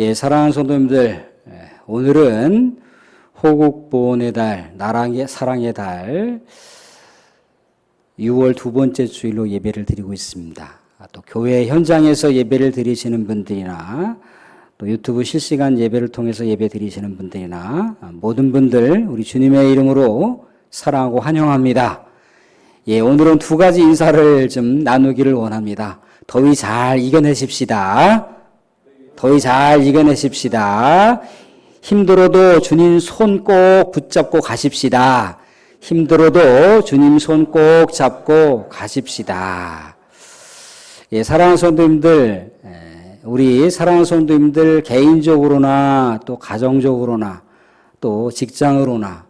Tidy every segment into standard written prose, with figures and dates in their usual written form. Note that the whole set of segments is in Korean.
예, 사랑하는 성도님들, 오늘은 호국보훈의 달, 사랑의 달 6월 두 번째 주일로 예배를 드리고 있습니다. 또 교회 현장에서 예배를 드리시는 분들이나 또 유튜브 실시간 예배를 통해서 예배 드리시는 분들이나 모든 분들 우리 주님의 이름으로 사랑하고 환영합니다. 예, 오늘은 두 가지 인사를 좀 나누기를 원합니다. 더위 잘 이겨내십시다. 더위 잘 이겨내십시다. 힘들어도 주님 손 꼭 붙잡고 가십시다. 힘들어도 주님 손 꼭 잡고 가십시다. 예, 사랑하는 성도님들, 우리 사랑하는 성도님들 개인적으로나 또 가정적으로나 또 직장으로나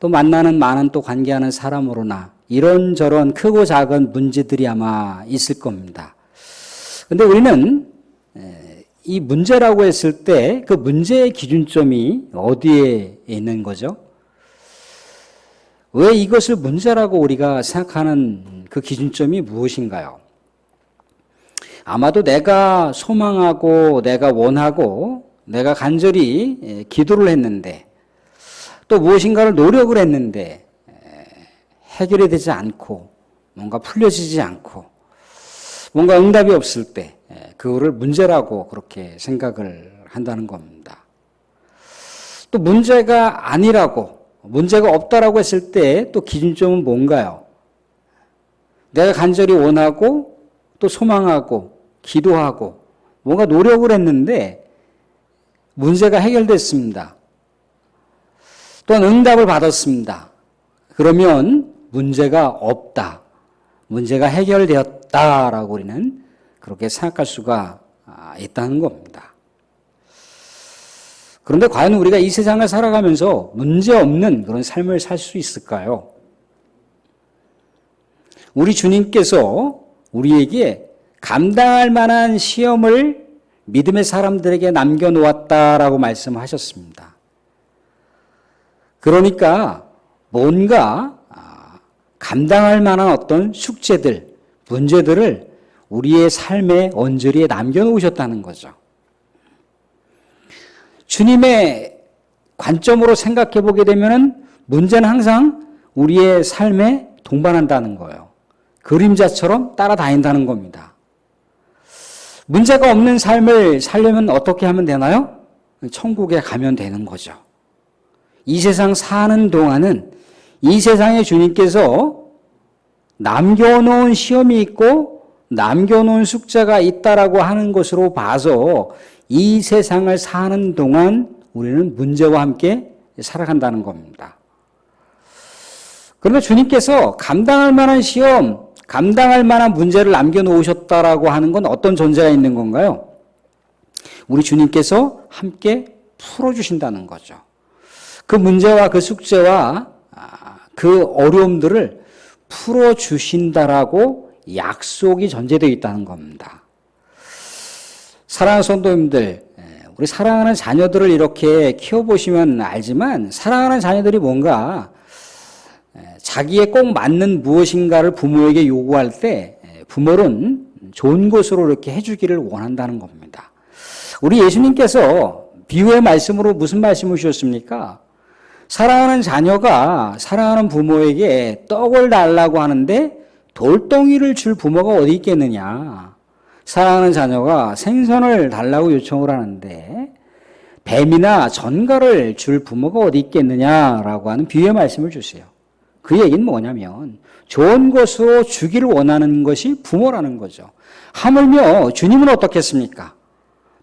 또 만나는 많은 또 관계하는 사람으로나 이런저런 크고 작은 문제들이 아마 있을 겁니다. 근데 우리는 이 문제라고 했을 때 그 문제의 기준점이 어디에 있는 거죠? 왜 이것을 문제라고 우리가 생각하는 그 기준점이 무엇인가요? 아마도 내가 소망하고 내가 원하고 내가 간절히 기도를 했는데 또 무엇인가를 노력을 했는데 해결이 되지 않고 뭔가 풀려지지 않고 뭔가 응답이 없을 때 그거를 문제라고 그렇게 생각을 한다는 겁니다. 또 문제가 아니라고 문제가 없다라고 했을 때 또 기준점은 뭔가요? 내가 간절히 원하고 또 소망하고 기도하고 뭔가 노력을 했는데 문제가 해결됐습니다. 또한 응답을 받았습니다. 그러면 문제가 없다. 문제가 해결되었다라고 우리는 그렇게 생각할 수가 있다는 겁니다. 그런데 과연 우리가 이 세상을 살아가면서 문제없는 그런 삶을 살 수 있을까요? 우리 주님께서 우리에게 감당할 만한 시험을 믿음의 사람들에게 남겨놓았다라고 말씀하셨습니다. 그러니까 뭔가 감당할 만한 어떤 숙제들, 문제들을 우리의 삶의 언저리에 남겨놓으셨다는 거죠. 주님의 관점으로 생각해 보게 되면 문제는 항상 우리의 삶에 동반한다는 거예요. 그림자처럼 따라다닌다는 겁니다. 문제가 없는 삶을 살려면 어떻게 하면 되나요? 천국에 가면 되는 거죠. 이 세상 사는 동안은 이 세상에 주님께서 남겨놓은 시험이 있고 남겨놓은 숙제가 있다라고 하는 것으로 봐서 이 세상을 사는 동안 우리는 문제와 함께 살아간다는 겁니다. 그런데 주님께서 감당할 만한 시험, 감당할 만한 문제를 남겨놓으셨다라고 하는 건 어떤 존재가 있는 건가요? 우리 주님께서 함께 풀어주신다는 거죠. 그 문제와 그 숙제와 그 어려움들을 풀어주신다라고 약속이 전제되어 있다는 겁니다. 사랑하는 성도님들, 우리 사랑하는 자녀들을 이렇게 키워보시면 알지만 사랑하는 자녀들이 뭔가 자기에 꼭 맞는 무엇인가를 부모에게 요구할 때 부모는 좋은 것으로 이렇게 해주기를 원한다는 겁니다. 우리 예수님께서 비유의 말씀으로 무슨 말씀을 주셨습니까? 사랑하는 자녀가 사랑하는 부모에게 떡을 달라고 하는데 돌덩이를 줄 부모가 어디 있겠느냐. 사랑하는 자녀가 생선을 달라고 요청을 하는데 뱀이나 전갈을 줄 부모가 어디 있겠느냐라고 하는 비유의 말씀을 주세요. 그 얘기는 뭐냐면 좋은 것으로 주기를 원하는 것이 부모라는 거죠. 하물며 주님은 어떻겠습니까?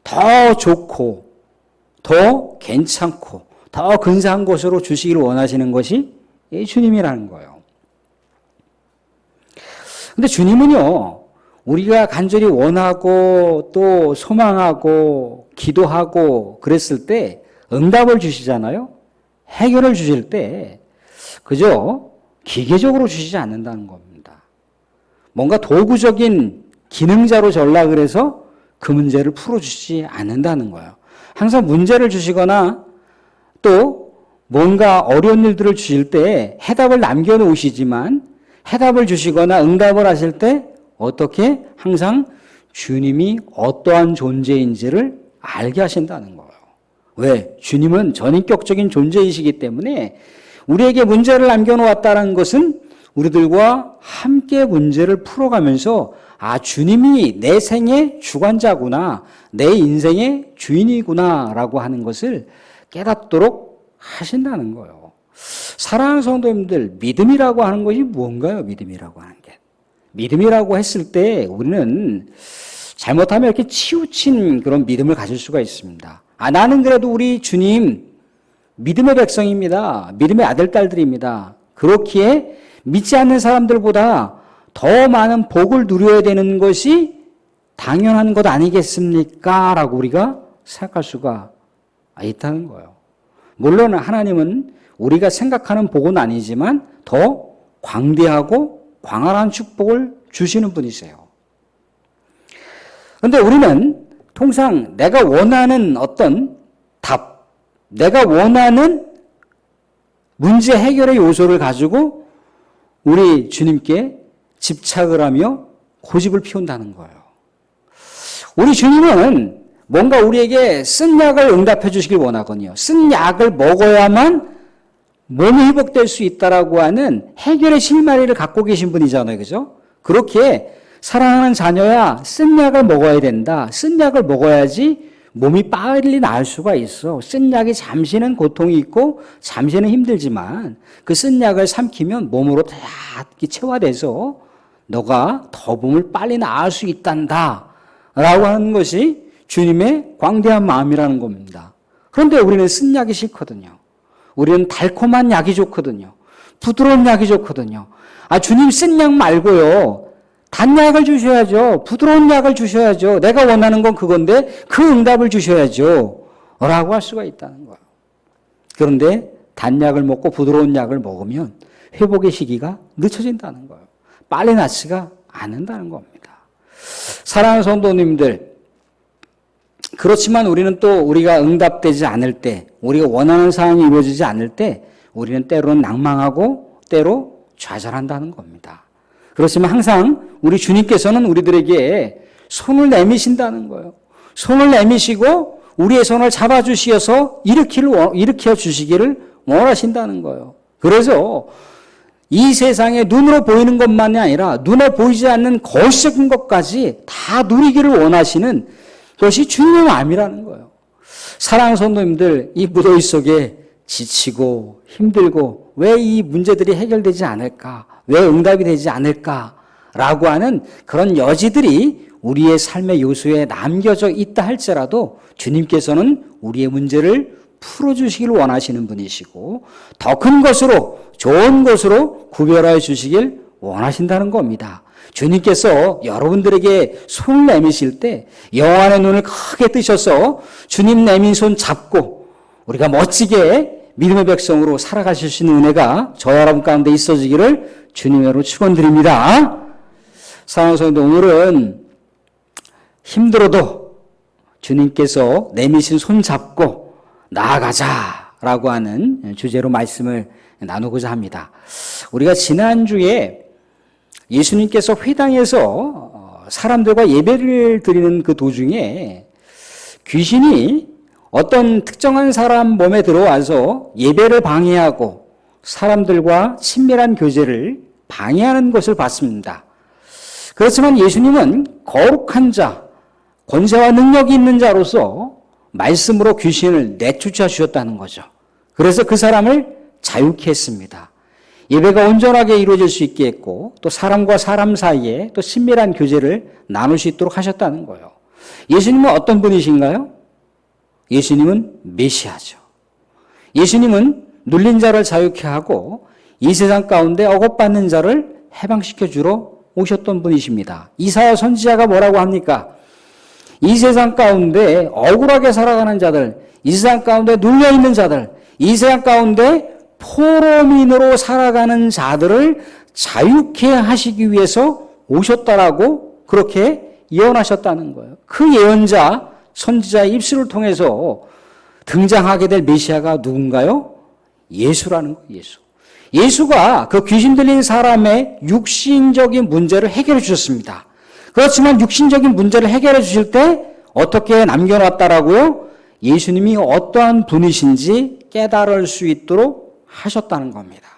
더 좋고 더 괜찮고 더 근사한 것으로 주시기를 원하시는 것이 주님이라는 거예요. 근데 주님은요, 우리가 간절히 원하고 또 소망하고 기도하고 그랬을 때 응답을 주시잖아요. 해결을 주실 때 그저 기계적으로 주시지 않는다는 겁니다. 뭔가 도구적인 기능자로 전락을 해서 그 문제를 풀어주시지 않는다는 거예요. 항상 문제를 주시거나 또 뭔가 어려운 일들을 주실 때 해답을 남겨놓으시지만 해답을 주시거나 응답을 하실 때 어떻게 항상 주님이 어떠한 존재인지를 알게 하신다는 거예요. 왜? 주님은 전인격적인 존재이시기 때문에 우리에게 문제를 남겨놓았다는 것은 우리들과 함께 문제를 풀어가면서 주님이 내 생의 주관자구나, 내 인생의 주인이구나 라고 하는 것을 깨닫도록 하신다는 거예요. 사랑하는 성도님들, 믿음이라고 하는 것이 뭔가요? 믿음이라고 하는 게. 믿음이라고 했을 때 우리는 잘못하면 이렇게 치우친 그런 믿음을 가질 수가 있습니다. 나는 그래도 우리 주님 믿음의 백성입니다. 믿음의 아들, 딸들입니다. 그렇기에 믿지 않는 사람들보다 더 많은 복을 누려야 되는 것이 당연한 것 아니겠습니까? 라고 우리가 생각할 수가 있다는 거예요. 물론 하나님은 우리가 생각하는 복은 아니지만 더 광대하고 광활한 축복을 주시는 분이세요. 그런데 우리는 통상 내가 원하는 어떤 답, 내가 원하는 문제 해결의 요소를 가지고 우리 주님께 집착을 하며 고집을 피운다는 거예요. 우리 주님은 뭔가 우리에게 쓴 약을 응답해 주시길 원하거든요. 쓴 약을 먹어야만 몸이 회복될 수 있다라고 하는 해결의 실마리를 갖고 계신 분이잖아요. 그죠? 그렇게 사랑하는 자녀야 쓴 약을 먹어야 된다. 쓴 약을 먹어야지 몸이 빨리 나을 수가 있어. 쓴 약이 잠시는 고통이 있고 잠시는 힘들지만 그 쓴 약을 삼키면 몸으로 다 체화돼서 너가 더 몸을 빨리 나을 수 있단다 라고 하는 것이 주님의 광대한 마음이라는 겁니다. 그런데 우리는 쓴 약이 싫거든요. 우리는 달콤한 약이 좋거든요. 부드러운 약이 좋거든요. 주님 쓴 약 말고요. 단약을 주셔야죠. 부드러운 약을 주셔야죠. 내가 원하는 건 그건데 그 응답을 주셔야죠. 라고 할 수가 있다는 거예요. 그런데 단약을 먹고 부드러운 약을 먹으면 회복의 시기가 늦춰진다는 거예요. 빨리 낫지가 않는다는 겁니다. 사랑하는 성도님들, 그렇지만 우리는 또 우리가 응답되지 않을 때, 우리가 원하는 사항이 이루어지지 않을 때 우리는 때로는 낭망하고 때로 좌절한다는 겁니다. 그렇지만 항상 우리 주님께서는 우리들에게 손을 내미신다는 거예요. 손을 내미시고 우리의 손을 잡아주시어서 일으켜 주시기를 원하신다는 거예요. 그래서 이 세상에 눈으로 보이는 것만이 아니라 눈에 보이지 않는 거시적인 것까지 다 누리기를 원하시는 것이 주님의 마음이라는 거예요. 사랑하는 성도님들, 이 무더위 속에 지치고 힘들고 왜 이 문제들이 해결되지 않을까? 왜 응답이 되지 않을까라고 하는 그런 여지들이 우리의 삶의 요소에 남겨져 있다 할지라도 주님께서는 우리의 문제를 풀어주시길 원하시는 분이시고 더 큰 것으로 좋은 것으로 구별하여 주시길 원하신다는 겁니다. 주님께서 여러분들에게 손을 내미실 때 영안의 눈을 크게 뜨셔서 주님 내민 손 잡고 우리가 멋지게 믿음의 백성으로 살아가실 수 있는 은혜가 저와 여러분 가운데 있어지기를 주님으로 축원드립니다. 사랑하는 성도, 오늘은 힘들어도 주님께서 내미신 손 잡고 나아가자라고 하는 주제로 말씀을 나누고자 합니다. 우리가 지난주에 예수님께서 회당에서 사람들과 예배를 드리는 그 도중에 귀신이 어떤 특정한 사람 몸에 들어와서 예배를 방해하고 사람들과 친밀한 교제를 방해하는 것을 봤습니다. 그렇지만 예수님은 거룩한 자, 권세와 능력이 있는 자로서 말씀으로 귀신을 내쫓아 주셨다는 거죠. 그래서 그 사람을 자유케 했습니다. 예배가 온전하게 이루어질 수 있게 했고 또 사람과 사람 사이에 또 친밀한 교제를 나눌 수 있도록 하셨다는 거예요. 예수님은 어떤 분이신가요? 예수님은 메시아죠. 예수님은 눌린 자를 자유케 하고 이 세상 가운데 억압받는 자를 해방시켜 주러 오셨던 분이십니다. 이사야 선지자가 뭐라고 합니까? 이 세상 가운데 억울하게 살아가는 자들, 이 세상 가운데 눌려있는 자들, 이 세상 가운데 포로민으로 살아가는 자들을 자유케 하시기 위해서 오셨다라고 그렇게 예언하셨다는 거예요. 그 예언자, 선지자의 입술을 통해서 등장하게 될 메시아가 누군가요? 예수라는 거예요. 예수. 예수가 그 귀신 들린 사람의 육신적인 문제를 해결해 주셨습니다. 그렇지만 육신적인 문제를 해결해 주실 때 어떻게 남겨놨다라고요? 예수님이 어떠한 분이신지 깨달을 수 있도록 하셨다는 겁니다.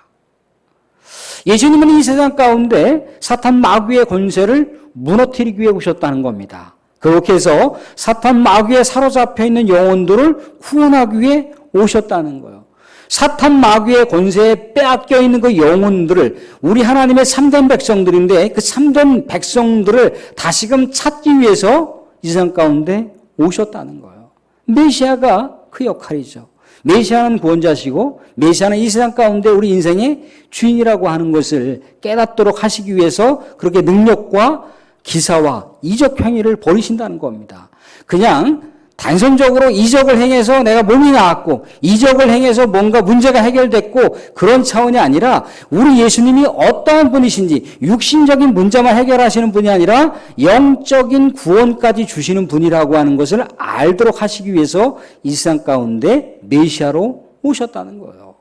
예수님은 이 세상 가운데 사탄 마귀의 권세를 무너뜨리기 위해 오셨다는 겁니다. 그렇게 해서 사탄 마귀에 사로잡혀 있는 영혼들을 구원하기 위해 오셨다는 거예요. 사탄 마귀의 권세에 빼앗겨 있는 그 영혼들을, 우리 하나님의 참된 백성들인데 그 참된 백성들을 다시금 찾기 위해서 이 세상 가운데 오셨다는 거예요. 메시아가 그 역할이죠. 메시아는 구원자시고 메시아는 이 세상 가운데 우리 인생의 주인이라고 하는 것을 깨닫도록 하시기 위해서 그렇게 능력과 기사와 이적 행위를 벌이신다는 겁니다. 그냥 단선적으로 이적을 행해서 내가 몸이 나았고 이적을 행해서 뭔가 문제가 해결됐고 그런 차원이 아니라 우리 예수님이 어떠한 분이신지 육신적인 문제만 해결하시는 분이 아니라 영적인 구원까지 주시는 분이라고 하는 것을 알도록 하시기 위해서 이 세상 가운데 메시아로 오셨다는 거예요.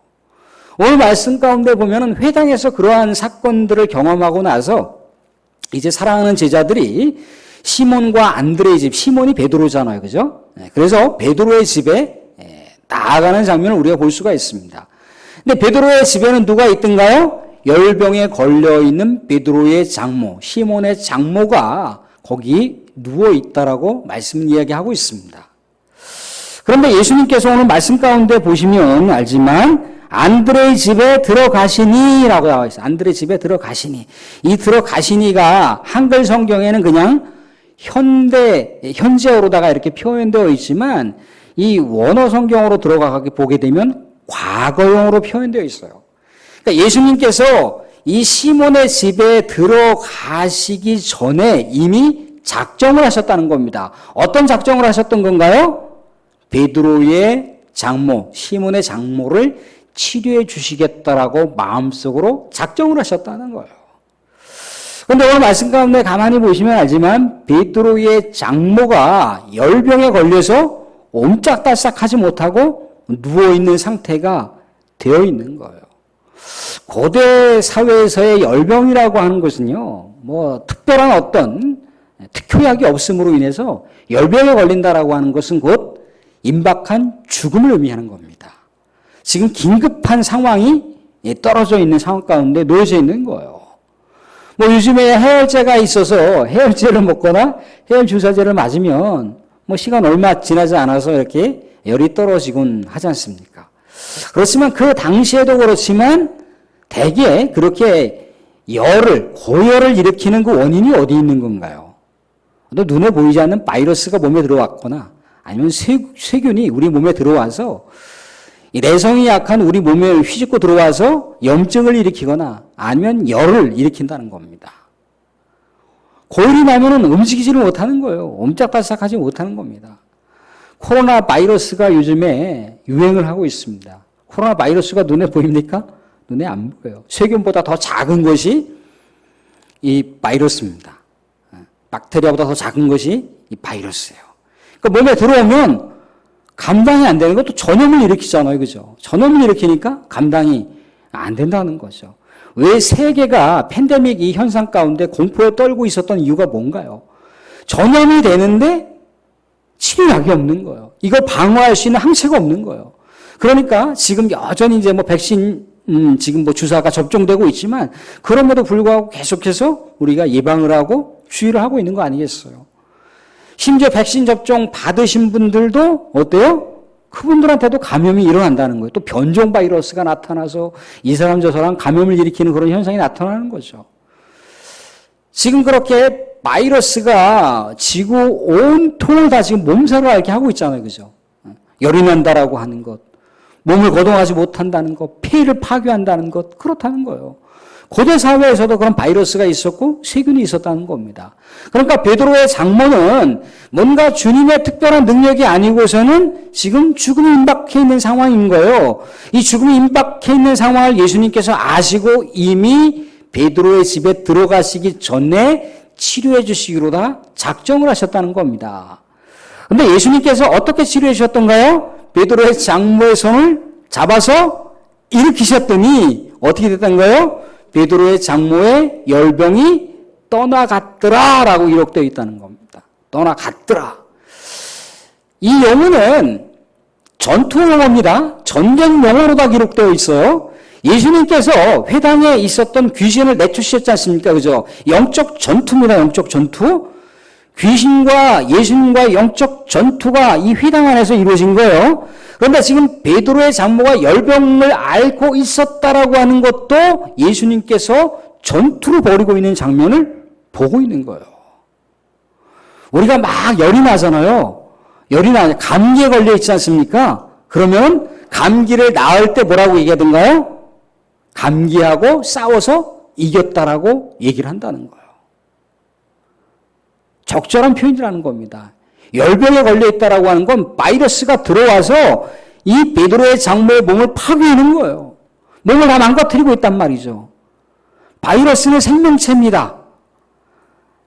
오늘 말씀 가운데 보면은 회당에서 그러한 사건들을 경험하고 나서 이제 사랑하는 제자들이 시몬과 안드레의 집, 시몬이 베드로잖아요. 그죠? 그래서 베드로의 집에 나아가는 장면을 우리가 볼 수가 있습니다. 근데 베드로의 집에는 누가 있던가요? 열병에 걸려있는 베드로의 장모, 시몬의 장모가 거기 누워있다라고 말씀을 이야기하고 있습니다. 그런데 예수님께서 오늘 말씀 가운데 보시면 알지만 안드레의 집에 들어가시니라고 나와 있어요. 안드레의 집에 들어가시니. 이 들어가시니가 한글 성경에는 그냥 현재어로다가 이렇게 표현되어 있지만 이 원어 성경으로 들어가게 보게 되면 과거형으로 표현되어 있어요. 그러니까 예수님께서 이 시몬의 집에 들어가시기 전에 이미 작정을 하셨다는 겁니다. 어떤 작정을 하셨던 건가요? 베드로의 장모, 시몬의 장모를 치료해 주시겠다라고 마음속으로 작정을 하셨다는 거예요. 그런데 오늘 말씀 가운데 가만히 보시면 알지만 베드로의 장모가 열병에 걸려서 옴짝달싹하지 못하고 누워있는 상태가 되어 있는 거예요. 고대 사회에서의 열병이라고 하는 것은요, 뭐 특별한 어떤 특효약이 없음으로 인해서 열병에 걸린다라고 하는 것은 곧 임박한 죽음을 의미하는 겁니다. 지금 긴급한 상황이 떨어져 있는 상황 가운데 놓여져 있는 거예요. 뭐 요즘에 해열제가 있어서 해열제를 먹거나 해열주사제를 맞으면 뭐 시간 얼마 지나지 않아서 이렇게 열이 떨어지곤 하지 않습니까? 그렇지만 그 당시에도 그렇지만 대개 그렇게 고열을 일으키는 그 원인이 어디 있는 건가요? 또 눈에 보이지 않는 바이러스가 몸에 들어왔거나 아니면 세균이 우리 몸에 들어와서 내성이 약한 우리 몸에 휘짓고 들어와서 염증을 일으키거나 아니면 열을 일으킨다는 겁니다. 고열이 나면은 움직이지를 못하는 거예요. 옴짝달싹하지 못하는 겁니다. 코로나 바이러스가 요즘에 유행을 하고 있습니다. 코로나 바이러스가 눈에 보입니까? 눈에 안 보여요. 세균보다 더 작은 것이 이 바이러스입니다. 박테리아보다 더 작은 것이 이 바이러스예요. 그러니까 몸에 들어오면 감당이 안 되는 것도 전염을 일으키잖아요. 그죠? 전염을 일으키니까 감당이 안 된다는 거죠. 왜 세계가 팬데믹 이 현상 가운데 공포에 떨고 있었던 이유가 뭔가요? 전염이 되는데 치료약이 없는 거예요. 이걸 방어할 수 있는 항체가 없는 거예요. 그러니까 지금 여전히 이제 뭐 백신 지금 뭐 주사가 접종되고 있지만 그럼에도 불구하고 계속해서 우리가 예방을 하고 주의를 하고 있는 거 아니겠어요? 심지어 백신 접종 받으신 분들도 어때요? 그분들한테도 감염이 일어난다는 거예요. 또 변종 바이러스가 나타나서 이 사람 저 사람 감염을 일으키는 그런 현상이 나타나는 거죠. 지금 그렇게 바이러스가 지구 온통을 다 지금 몸살을 앓게 하고 있잖아요. 그죠? 열이 난다라고 하는 것, 몸을 거동하지 못한다는 것, 폐를 파괴한다는 것, 그렇다는 거예요. 고대 사회에서도 그런 바이러스가 있었고 세균이 있었다는 겁니다. 그러니까 베드로의 장모는 뭔가 주님의 특별한 능력이 아니고서는 지금 죽음이 임박해 있는 상황인 거예요. 이 죽음이 임박해 있는 상황을 예수님께서 아시고 이미 베드로의 집에 들어가시기 전에 치료해 주시기로 다 작정을 하셨다는 겁니다. 그런데 예수님께서 어떻게 치료해 주셨던가요? 베드로의 장모의 손을 잡아서 일으키셨더니 어떻게 됐던가요? 베드로의 장모의 열병이 떠나갔더라라고 기록되어 있다는 겁니다. 떠나갔더라. 이 용어는 전투 용어입니다. 전쟁 용어로 다 기록되어 있어요. 예수님께서 회당에 있었던 귀신을 내쫓으셨지 않습니까? 그죠? 영적 전투입니다. 영적 전투. 귀신과 예수님과의 영적 전투가 이 회당 안에서 이루어진 거예요. 그런데 지금 베드로의 장모가 열병을 앓고 있었다라고 하는 것도 예수님께서 전투를 벌이고 있는 장면을 보고 있는 거예요. 우리가 막 열이 나잖아요. 감기에 걸려 있지 않습니까? 그러면 감기를 나을 때 뭐라고 얘기하던가요? 감기하고 싸워서 이겼다라고 얘기를 한다는 거예요. 적절한 표현이라는 겁니다. 열병에 걸려 있다라고 하는 건 바이러스가 들어와서 이 베드로의 장모의 몸을 파괴하는 거예요. 몸을 다 망가뜨리고 있단 말이죠. 바이러스는 생명체입니다.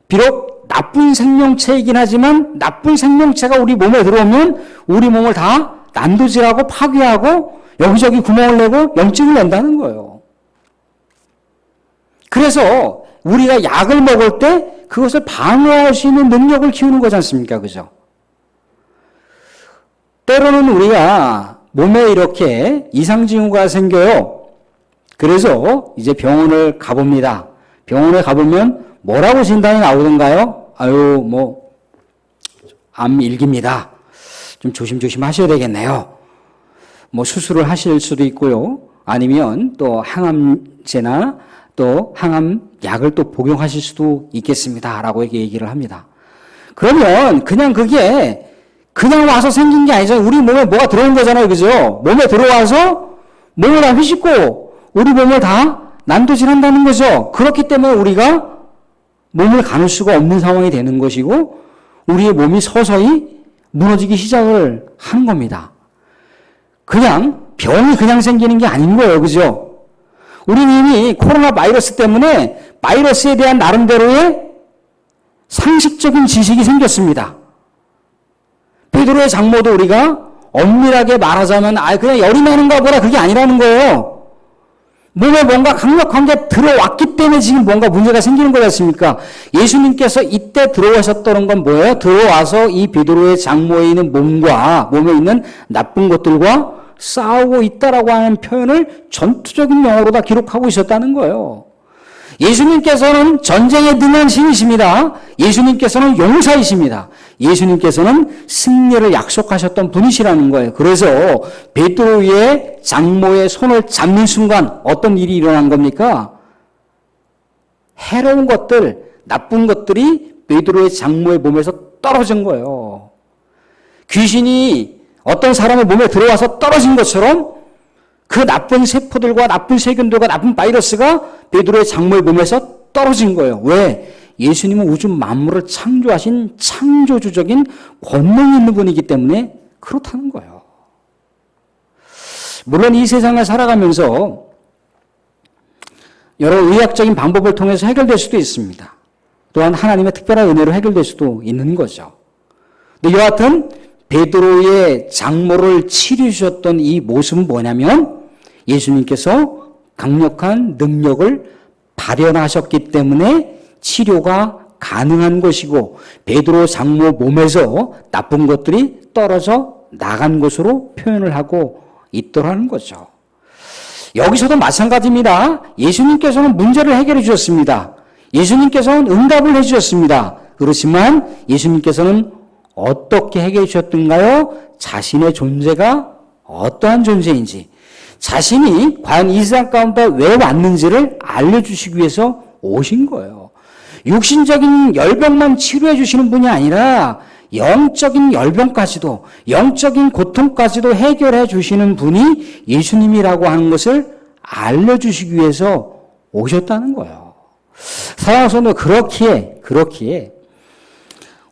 비록 나쁜 생명체이긴 하지만 나쁜 생명체가 우리 몸에 들어오면 우리 몸을 다 난도질하고 파괴하고 여기저기 구멍을 내고 염증을 낸다는 거예요. 그래서 우리가 약을 먹을 때 그것을 방어할 수 있는 능력을 키우는 거지 않습니까? 그죠? 때로는 우리가 몸에 이렇게 이상징후가 생겨요. 그래서 이제 병원을 가봅니다. 병원에 가보면 뭐라고 진단이 나오던가요? 암 일기입니다. 좀 조심조심 하셔야 되겠네요. 수술을 하실 수도 있고요. 아니면 또 항암제나 또 항암 약을 또 복용하실 수도 있겠습니다. 라고 이렇게 얘기를 합니다. 그러면 그게 그냥 와서 생긴 게 아니잖아요. 우리 몸에 뭐가 들어온 거잖아요. 그죠? 몸에 들어와서 몸을 다 휘짓고 우리 몸을 다 난도질 한다는 거죠. 그렇기 때문에 우리가 몸을 가눌 수가 없는 상황이 되는 것이고 우리의 몸이 서서히 무너지기 시작을 하는 겁니다. 병이 그냥 생기는 게 아닌 거예요. 그죠? 우리는 이미 코로나 바이러스 때문에 바이러스에 대한 나름대로의 상식적인 지식이 생겼습니다. 베드로의 장모도 우리가 엄밀하게 말하자면 그냥 열이 나는가 보다 그게 아니라는 거예요. 몸에 뭔가 강력한 게 들어왔기 때문에 지금 뭔가 문제가 생기는 거지 않습니까? 예수님께서 이때 들어오셨다는 건 뭐예요? 들어와서 이 베드로의 장모에 있는 몸에 있는 나쁜 것들과 싸우고 있다라고 하는 표현을 전투적인 용어로 다 기록하고 있었다는 거예요. 예수님께서는 전쟁에 능한 신이십니다. 예수님께서는 용사이십니다. 예수님께서는 승리를 약속하셨던 분이시라는 거예요. 그래서 베드로의 장모의 손을 잡는 순간 어떤 일이 일어난 겁니까? 해로운 것들, 나쁜 것들이 베드로의 장모의 몸에서 떨어진 거예요. 귀신이 어떤 사람의 몸에 들어와서 떨어진 것처럼 그 나쁜 세포들과 나쁜 세균들과 나쁜 바이러스가 베드로의 장모의 몸에서 떨어진 거예요. 왜? 예수님은 우주 만물을 창조하신 창조주적인 권능이 있는 분이기 때문에 그렇다는 거예요. 물론 이 세상을 살아가면서 여러 의학적인 방법을 통해서 해결될 수도 있습니다. 또한 하나님의 특별한 은혜로 해결될 수도 있는 거죠. 근데 여하튼 베드로의 장모를 치료해 주셨던 이 모습은 뭐냐면 예수님께서 강력한 능력을 발현하셨기 때문에 치료가 가능한 것이고 베드로 장모 몸에서 나쁜 것들이 떨어져 나간 것으로 표현을 하고 있더라는 거죠. 여기서도 마찬가지입니다. 예수님께서는 문제를 해결해 주셨습니다. 예수님께서는 응답을 해 주셨습니다. 그렇지만 예수님께서는 어떻게 해결해 주셨던가요? 자신의 존재가 어떠한 존재인지, 자신이 과연 이 세상 가운데 왜 왔는지를 알려주시기 위해서 오신 거예요. 육신적인 열병만 치료해 주시는 분이 아니라 영적인 열병까지도, 영적인 고통까지도 해결해 주시는 분이 예수님이라고 하는 것을 알려주시기 위해서 오셨다는 거예요. 사랑하는 성도, 그렇기에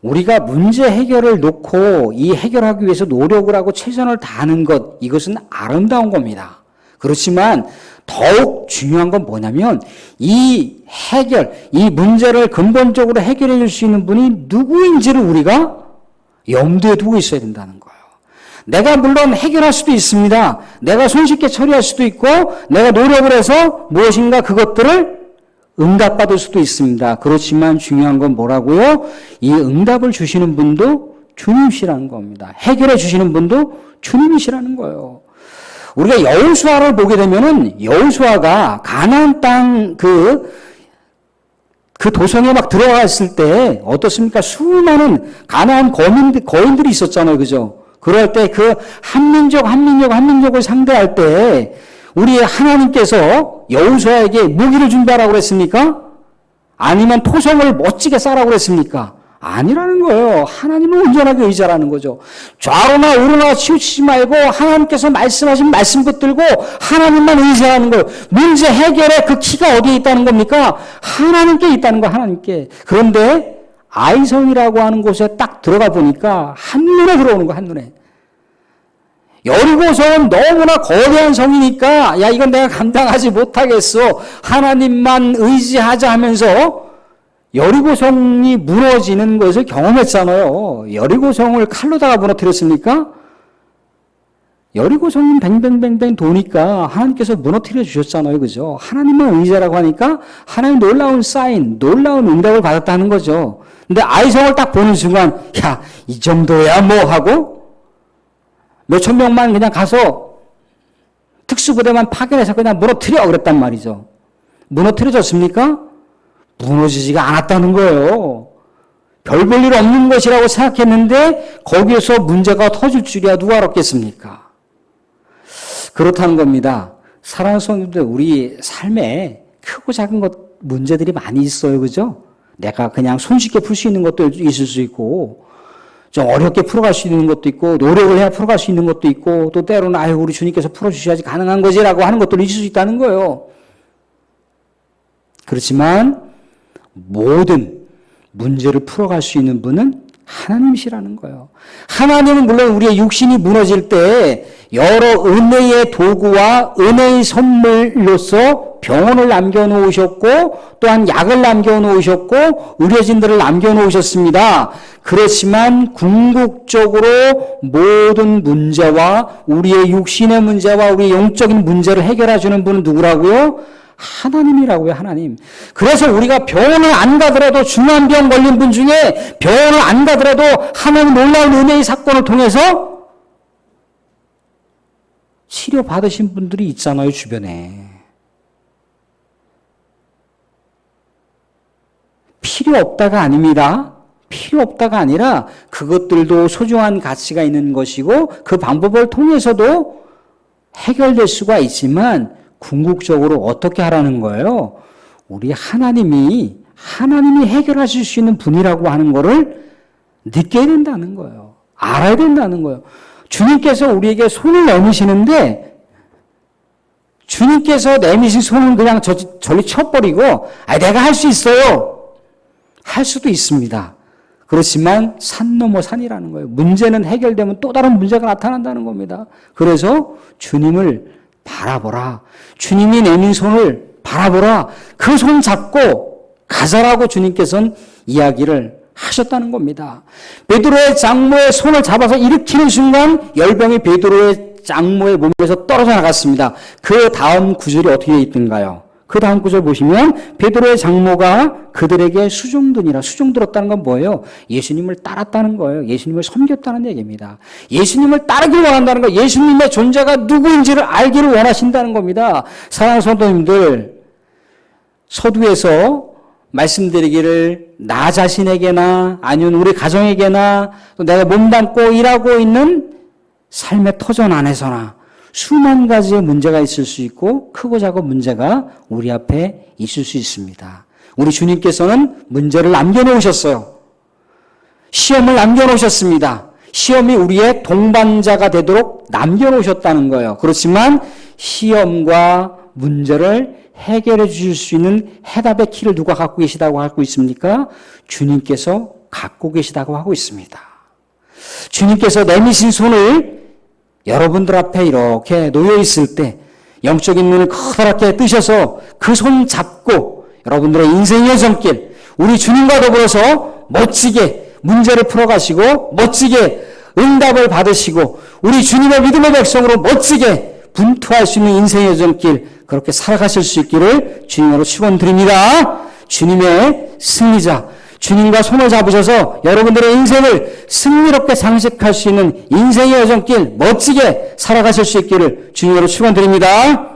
우리가 문제 해결을 놓고 이 해결하기 위해서 노력을 하고 최선을 다하는 것, 이것은 아름다운 겁니다. 그렇지만 더욱 중요한 건 뭐냐면 이 문제를 근본적으로 해결해 줄 수 있는 분이 누구인지를 우리가 염두에 두고 있어야 된다는 거예요. 내가 물론 해결할 수도 있습니다. 내가 손쉽게 처리할 수도 있고 내가 노력을 해서 무엇인가 그것들을 응답받을 수도 있습니다. 그렇지만 중요한 건 뭐라고요? 이 응답을 주시는 분도 주님이시라는 겁니다. 해결해 주시는 분도 주님이시라는 거예요. 우리가 여호수아를 보게 되면은 여호수아가 가나안 땅 그 도성에 막 들어갔을 때 어떻습니까? 수많은 가나안 거인들이 있었잖아요. 그죠? 그럴 때 그 한 민족을 상대할 때 우리 하나님께서 여호수아에게 무기를 준비하라고 그랬습니까? 아니면 토성을 멋지게 쌓으라고 그랬습니까? 아니라는 거예요. 하나님을 온전하게 의지하라는 거죠. 좌로나 우로나 치우치지 말고 하나님께서 말씀하신 말씀 붙들고 하나님만 의지하는 거예요. 문제 해결의 그 키가 어디에 있다는 겁니까? 하나님께 있다는 거예요. 하나님께. 그런데 아이성이라고 하는 곳에 딱 들어가 보니까 한눈에 들어오는 거예요. 한눈에. 여리고성은 너무나 거대한 성이니까 야 이건 내가 감당하지 못하겠어. 하나님만 의지하자 하면서 여리고성이 무너지는 것을 경험했잖아요. 여리고성을 칼로다가 무너뜨렸습니까? 여리고성은 뱅뱅뱅뱅 도니까 하나님께서 무너뜨려 주셨잖아요. 그죠? 하나님만 의지하라고 하니까 하나님 놀라운 사인, 놀라운 응답을 받았다는 거죠. 근데 아이성을 딱 보는 순간 야, 이 정도야 뭐 하고 몇천 명만 그냥 가서 특수부대만 파견해서 그냥 무너뜨려 그랬단 말이죠. 무너뜨려졌습니까? 무너지지가 않았다는 거예요. 별 볼 일 없는 것이라고 생각했는데 거기에서 문제가 터질 줄이야 누가 알았겠습니까? 그렇다는 겁니다. 사랑하는 성도들, 우리 삶에 크고 작은 문제들이 많이 있어요. 그죠? 내가 그냥 손쉽게 풀 수 있는 것도 있을 수 있고 좀 어렵게 풀어갈 수 있는 것도 있고 노력을 해야 풀어갈 수 있는 것도 있고 또 때로는 아유 우리 주님께서 풀어주셔야지 가능한 거지라고 하는 것도 있을 수 있다는 거예요. 그렇지만 모든 문제를 풀어갈 수 있는 분은 하나님이시라는 거예요. 하나님은 물론 우리의 육신이 무너질 때 여러 은혜의 도구와 은혜의 선물로서 병원을 남겨놓으셨고 또한 약을 남겨놓으셨고 의료진들을 남겨놓으셨습니다. 그렇지만 궁극적으로 모든 문제와 우리의 육신의 문제와 우리의 영적인 문제를 해결해 주는 분은 누구라고요? 하나님이라고요. 하나님. 그래서 우리가 병원을 안 가더라도 중한 병 걸린 분 중에 병원을 안 가더라도 하나님 놀라운 은혜의 사건을 통해서 치료받으신 분들이 있잖아요. 주변에. 필요 없다가 아닙니다. 필요 없다가 아니라 그것들도 소중한 가치가 있는 것이고 그 방법을 통해서도 해결될 수가 있지만 궁극적으로 어떻게 하라는 거예요? 우리 하나님이 해결하실 수 있는 분이라고 하는 거를 느껴야 된다는 거예요. 알아야 된다는 거예요. 주님께서 우리에게 손을 내미시는데 주님께서 내미신 손은 그냥 저리 쳐버리고 내가 할 수 있어요. 할 수도 있습니다. 그렇지만 산 넘어 산이라는 거예요. 문제는 해결되면 또 다른 문제가 나타난다는 겁니다. 그래서 주님을 바라보라. 주님이 내민 손을 바라보라. 그 손 잡고 가자라고 주님께서는 이야기를 하셨다는 겁니다. 베드로의 장모의 손을 잡아서 일으키는 순간 열병이 베드로의 장모의 몸에서 떨어져 나갔습니다. 그 다음 구절이 어떻게 있던가요? 그 다음 구절 보시면 베드로의 장모가 그들에게 수종들었다는 건 뭐예요? 예수님을 따랐다는 거예요. 예수님을 섬겼다는 얘기입니다. 예수님을 따르기를 원한다는 거예요. 예수님의 존재가 누구인지를 알기를 원하신다는 겁니다. 사랑하는 성도님들, 서두에서 말씀드리기를 나 자신에게나 아니면 우리 가정에게나 또 내가 몸담고 일하고 있는 삶의 터전 안에서나 수만 가지의 문제가 있을 수 있고 크고 작은 문제가 우리 앞에 있을 수 있습니다. 우리 주님께서는 문제를 남겨놓으셨어요. 시험을 남겨놓으셨습니다. 시험이 우리의 동반자가 되도록 남겨놓으셨다는 거예요. 그렇지만 시험과 문제를 해결해 주실 수 있는 해답의 키를 누가 갖고 계시다고 하고 있습니까? 주님께서 갖고 계시다고 하고 있습니다. 주님께서 내미신 손을 여러분들 앞에 이렇게 놓여 있을 때 영적인 눈을 커다랗게 뜨셔서 그 손 잡고 여러분들의 인생의 전길 우리 주님과 더불어서 멋지게 문제를 풀어가시고 멋지게 응답을 받으시고 우리 주님의 믿음의 백성으로 멋지게 분투할 수 있는 인생의 전길 그렇게 살아가실 수 있기를 주님으로 축원드립니다. 주님의 승리자 주님과 손을 잡으셔서 여러분들의 인생을 승리롭게 장식할 수 있는 인생의 여정길 멋지게 살아가실 수 있기를 주님으로 축원드립니다.